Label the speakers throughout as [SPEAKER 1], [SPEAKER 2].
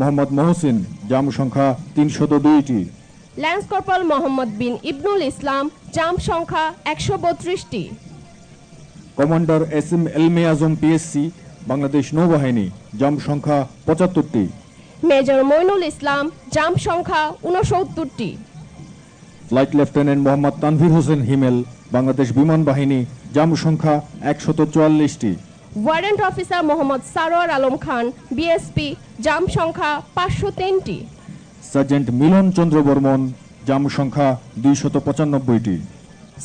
[SPEAKER 1] মোহাম্মদ মহসিন, জাম সংখ্যা 302টি।
[SPEAKER 2] Lance corporal Mohammad বিন ইবনুল ইসলাম, জাম সংখ্যা 132টি।
[SPEAKER 1] Commander SM এলমে আজম পিএসসি, বাংলাদেশ নৌবাহিনী, জাম সংখ্যা 75টি।
[SPEAKER 2] মেজর মইনুল ইসলাম, জাম সংখ্যা 69টি।
[SPEAKER 1] ফ্লাইট লেফটেন্যান্ট মোহাম্মদ তানভীর হোসেন হিমেল, বাংলাদেশ বিমান বাহিনী, জাম সংখ্যা 144টি।
[SPEAKER 2] Warrant officer Mohammad Sarwar Alam Khan, BSP, জাম সংখ্যা 503টি।
[SPEAKER 1] সার্জেন্ট মিলন চন্দ্র বর্মন, জাম সংখ্যা 295টি।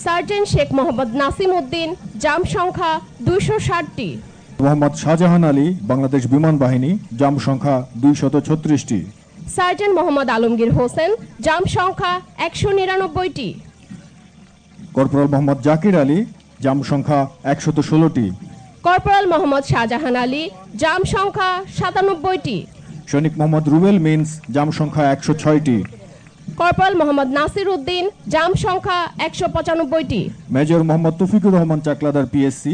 [SPEAKER 2] সার্জেন্ট শেখ মোহাম্মদ নাসিম উদ্দিন, জাম সংখ্যা 260টি।
[SPEAKER 1] মোহাম্মদ শাহজাহান আলী, বাংলাদেশ বিমান বাহিনী, জাম সংখ্যা 236টি।
[SPEAKER 2] সার্জেন্ট মোহাম্মদ আলমগীর হোসেন, জাম সংখ্যা 199টি।
[SPEAKER 1] কর্পোরাল মোহাম্মদ জাকির আলী, জাম সংখ্যা 116টি।
[SPEAKER 2] কর্পোরাল মোহাম্মদ শাহজাহান আলী, জাম সংখ্যা 97টি।
[SPEAKER 1] সৈনিক মোহাম্মদ রুবেল মিন্স, জাম সংখ্যা 106টি।
[SPEAKER 2] কর্পোরাল মোহাম্মদ নাসির উদ্দিন, জাম সংখ্যা 195টি।
[SPEAKER 1] Major Mohammad Taufiqur Rahman Chakladar PSC,